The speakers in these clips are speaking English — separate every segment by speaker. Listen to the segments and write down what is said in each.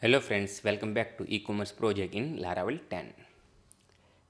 Speaker 1: Hello friends, welcome back to e-commerce project in Laravel 10.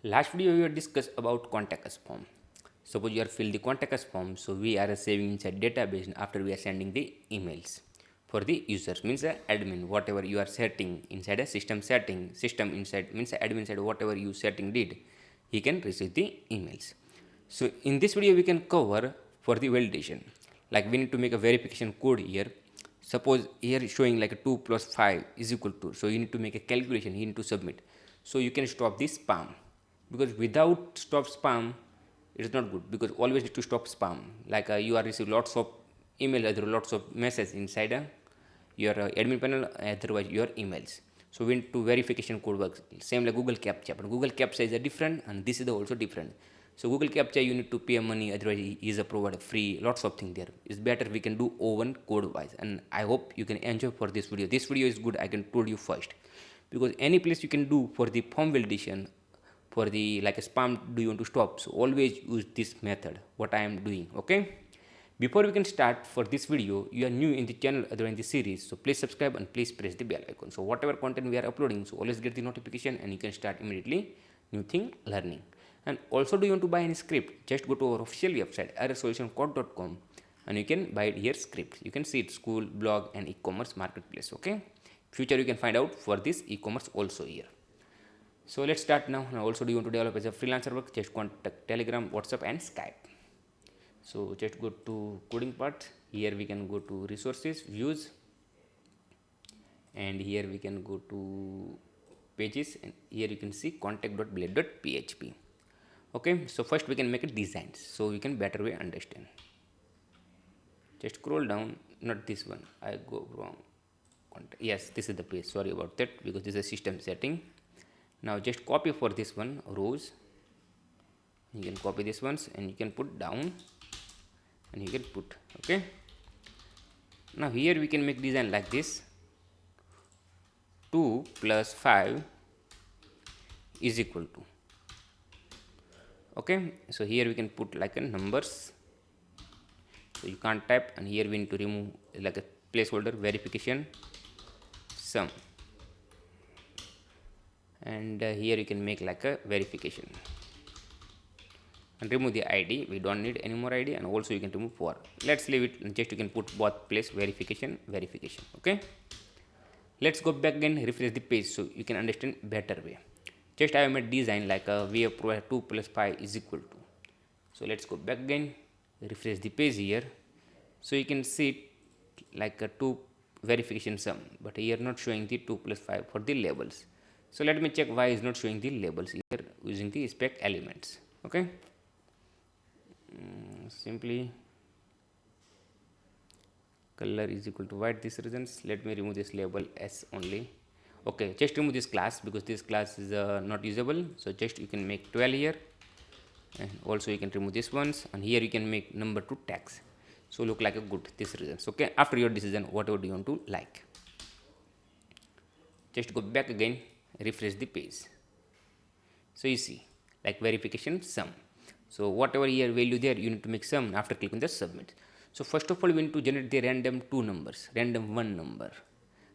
Speaker 1: Last video we discussed about contact us form. Suppose you are fill the contact us form, so we are saving inside database after we are sending the emails for the users, means the admin, whatever you are setting inside a system setting, system inside means admin side, whatever you setting did, he can receive the emails. So in this video we can cover for the validation, like we need to make a verification code here. Suppose here showing like 2 plus 5 is equal to, so you need to make a calculation, you need to submit. So you can stop the spam, because without stop spam it is not good, because always need to stop spam. Like you are receiving lots of email, other lots of messages inside your admin panel, otherwise your emails. So we need to verification code works same like Google captcha, but Google captcha is a different and this is also different. So Google captcha you need to pay money, otherwise he is a provider free, lots of things there. It's better we can do own code wise, and I hope you can enjoy for this video. This video is good, I can told you first, because any place you can do for the form validation, for the like a spam do you want to stop, so always use this method what I am doing. Okay, before we can start for this video, you are new in the channel or in the series, so please subscribe and please press the bell icon, so whatever content we are uploading, so always get the notification and you can start immediately new thing learning. And also, do you want to buy any script, just go to our official website errorsolutioncode.com and you can buy it here script. You can see it school, blog and e-commerce marketplace. Okay, future you can find out for this e-commerce also here. So let's start now. Now also, do you want to develop as a freelancer work, just contact Telegram, WhatsApp and Skype. So just go to coding part. Here we can go to resources, views, and here we can go to pages, and here you can see contact.blade.php. Okay, so first we can make a design so we can better way understand. Just scroll down, not this one, I go wrong. Yes, this is the page, sorry about that, because this is a system setting. Now just copy for this one rows, you can copy this ones and you can put down and you can put. Okay, now here we can make design like this. 2 plus 5 is equal to. Okay, so here we can put like a numbers, so you can't type, and here we need to remove like a placeholder verification sum, and here you can make like a verification and remove the id, we don't need any more id, and also you can remove for. Let's leave it, just you can put both place verification. Okay, let's go back again, refresh the page so you can understand better way. Just I have made design like we have provided 2 plus 5 is equal to. So let's go back again, refresh the page here, so you can see it like a 2 verification sum, but here not showing the 2 plus 5 for the labels. So let me check why is not showing the labels here using the spec elements. Okay, simply color is equal to white, this reasons. Let me remove this label s only. Okay, just remove this class because this class is not usable, so just you can make 12 here, and also you can remove this ones, and here you can make number 2 tags, so look like a good this reasons. Okay, after your decision whatever do you want to like. Just go back again, refresh the page, so you see like verification sum. So whatever here value there, you need to make sum after clicking the submit. So first of all we need to generate the random 2 numbers, random 1 number.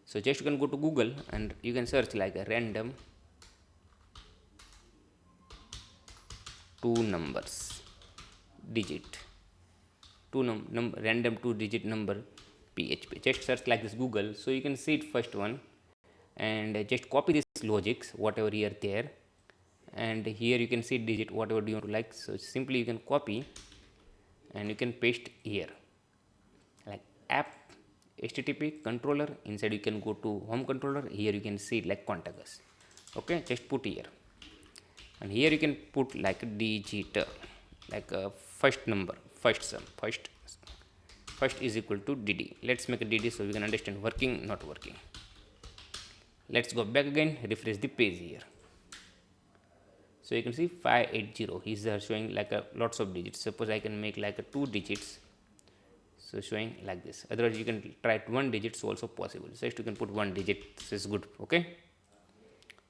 Speaker 1: So just you can go to Google and you can search like a random 2 numbers digit, random 2 digit number PHP. Just search like this Google, so you can see it first one, and just copy this logics whatever here there, and here you can see digit whatever do you want to like. So simply you can copy and you can paste here like app http controller, inside you can go to home controller, here you can see like contact us. Okay, just put here, and here you can put like a digit, like a first number, first sum, first is equal to dd. Let's make a dd so we can understand working not working. Let's go back again, refresh the page here, so you can see 580 is showing like a lots of digits. Suppose I can make like a 2 digits, so showing like this, otherwise you can try 1 digits also possible, so you can put 1 digit, this is good. Okay,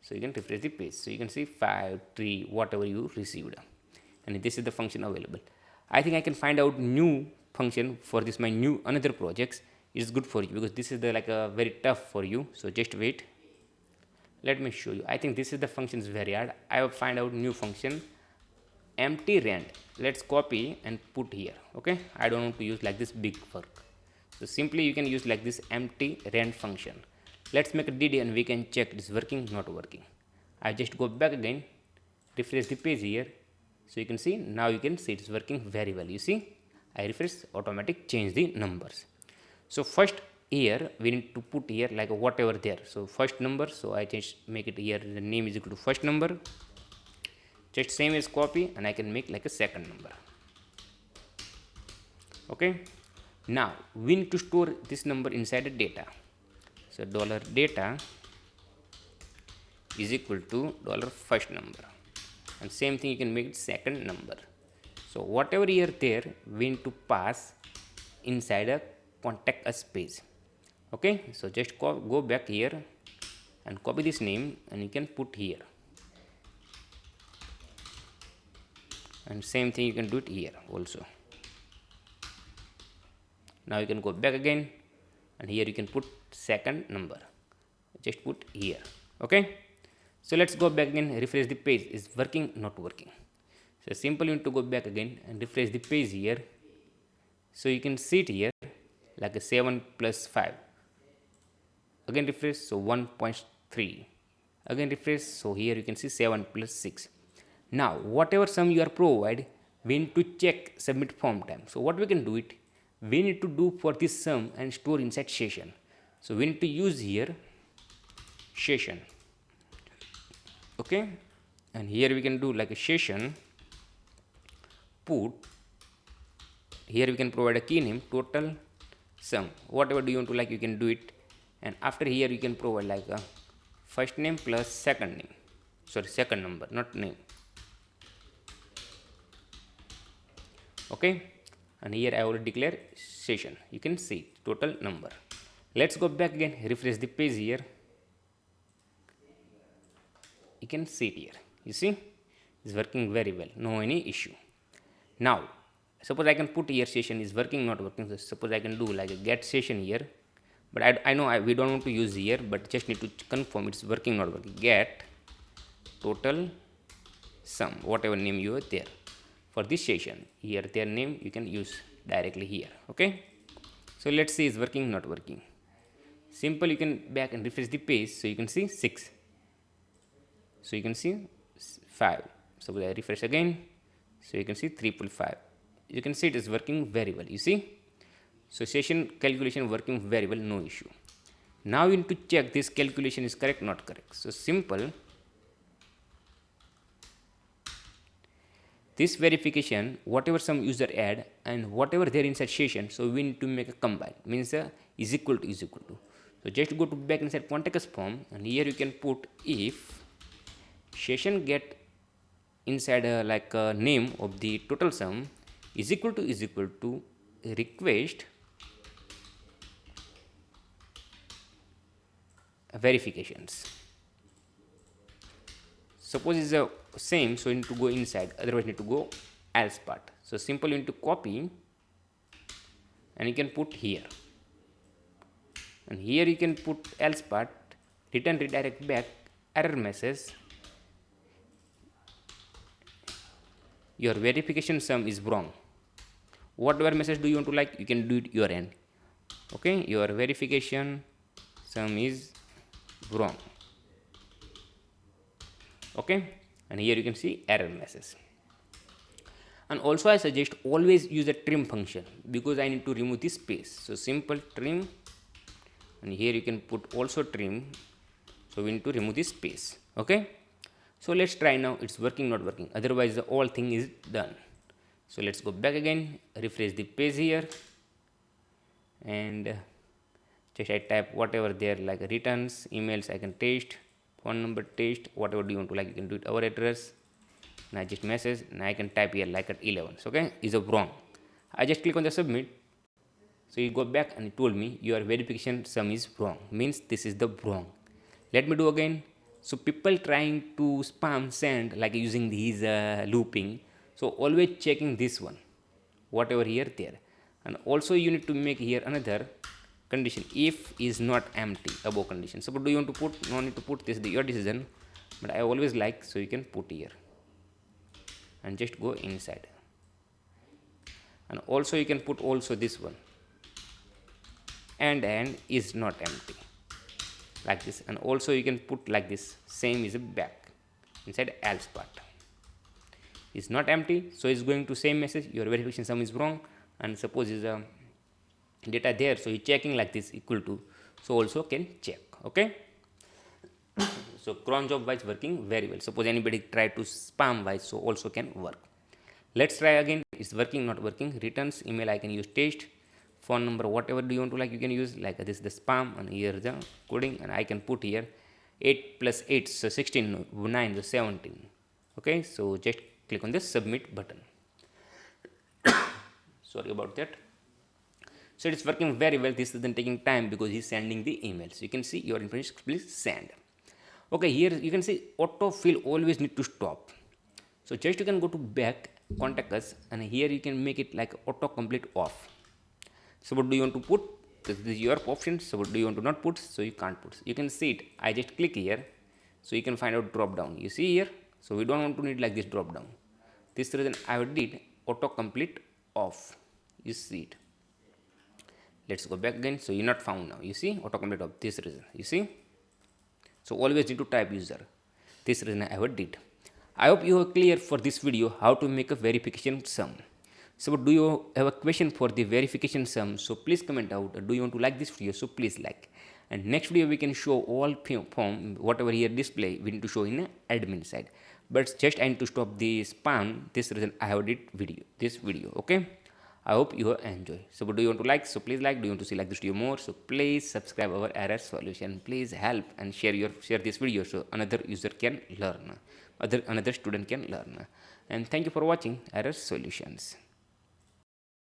Speaker 1: so you can refresh the page, so you can see 5 3 whatever you received, and this is the function available. I think I can find out new function for this my new another projects is good for you, because this is the like a very tough for you. So just wait, Let me show you. I think this is the function is very hard. I will find out new function empty rand. Let's copy and put here. Okay, I don't want to use like this big work. So simply you can use like this empty rand function. Let's make a DD and we can check it is working, not working. I just go back again, refresh the page here. So you can see, now you can see it's working very well. You see, I refresh, automatic change the numbers. So first here we need to put here like whatever there. So first number, so I just make it here, the name is equal to first number. Just same as copy and I can make like a second number. Okay, now we need to store this number inside the data. So dollar data is equal to dollar first number, and same thing you can make it second number. So whatever here there we need to pass inside a contact us page. Okay, so just go back here and copy this name and you can put here, and same thing you can do it here also. Now you can go back again and here you can put second number, just put here. Okay, so let's go back again, refresh the page. Is working, not working? So simple, you need to go back again and refresh the page here. So you can see it here like a 7 plus 5. Again refresh, so 1.3. Again refresh, so here you can see 7 plus 6. Now whatever sum you are provide, we need to check submit form time. So what we can do it, we need to do for this sum and store inside session. So we need to use here session. Okay, and here we can do like a session put, here we can provide a key name total sum, whatever do you want to like you can do it, and after here you can provide like a first name plus second name, sorry second number, not name. Okay, and here I already declare session, you can see total number. Let's go back again, refresh the page here. You can see it here, you see it's working very well, no any issue. Now suppose I can put here session is working, not working. So suppose I can do like a get session here, but I know we don't want to use here, but just need to confirm it's working, not working. Get total sum, whatever name you are there for this session, here their name you can use directly here. Okay, so let's see is working, not working. Simple, you can back and refresh the page. So you can see 6, so you can see 5. So I refresh again, so you can see 3.5. You can see it is working very well, you see. So session calculation working very well, no issue. Now you need to check this calculation is correct, not correct. So simple, this verification, whatever some user add and whatever there inside session, so we need to make a combine, means is equal to is equal to. So just go to back inside context form and here you can put if session get inside like a name of the total sum is equal to request verifications. Suppose is the same, so you need to go inside, otherwise you need to go else part. So simple, you need to copy and you can put here, and here you can put else part, return redirect back error message, your verification sum is wrong. Whatever message do you want to like, you can do it your end. Okay, your verification sum is wrong. Okay, and here you can see error message. And also I suggest always use a trim function because I need to remove this space. So simple trim, and here you can put also trim, so we need to remove this space. Okay, so let's try now, it's working, not working, otherwise the whole thing is done. So let's go back again, refresh the page here, and just I type whatever there like returns, emails I can test, phone number test, whatever do you want to like you can do it, our address, and I just message, and I can type here like at 11. So okay, is wrong. I just click on the submit. So you go back and it told me your verification sum is wrong, means this is the wrong. Let me do again. So people trying to spam send like using these looping, so always checking this one, whatever here there. And also you need to make here another condition if is not empty above condition. Suppose do you want to put, no need to put this, your decision, but I always like, so you can put here and just go inside. And also you can put also this one, and is not empty, like this. And also you can put like this, same is a back inside else part, is not empty, so it's going to same message, your verification sum is wrong. And suppose is a data there, so you checking like this equal to, so also can check. Okay, so cron job wise working very well. Suppose anybody try to spam wise, so also can work. Let's try again. It's working, not working. Returns email, I can use test. Phone number, whatever do you want to, like you can use, like this the spam, and here the coding, and I can put here 8 plus 8, so 16, 9, so 17. Okay, so just click on the submit button. Sorry about that. So it's working very well. This isn't taking time because he's sending the emails. You can see your information, please send. Okay, here you can see autofill always need to stop. So just you can go to back, contact us, and here you can make it like auto complete off. So what do you want to put? This is your option. So what do you want to not put? So you can't put. You can see it. I just click here, so you can find out drop down. You see here. So we don't want to need like this drop down. This reason I did auto complete off. You see it. Let's go back again. So you're not found now. You see auto complete off. This reason. You see. So always need to type user. This reason I did. I hope you are clear for this video how to make a verification sum. So do you have a question for the verification sum? So please comment out. Do you want to like this video? So please like. And next video we can show all form, whatever here display, we need to show in admin side. But just I need to stop the spam. This reason I have did this video. Okay. I hope you enjoy. So do you want to like? So please like. Do you want to see like this video more? So please subscribe our error solution. Please help and share this video so another user can learn, another student can learn. And thank you for watching error solutions.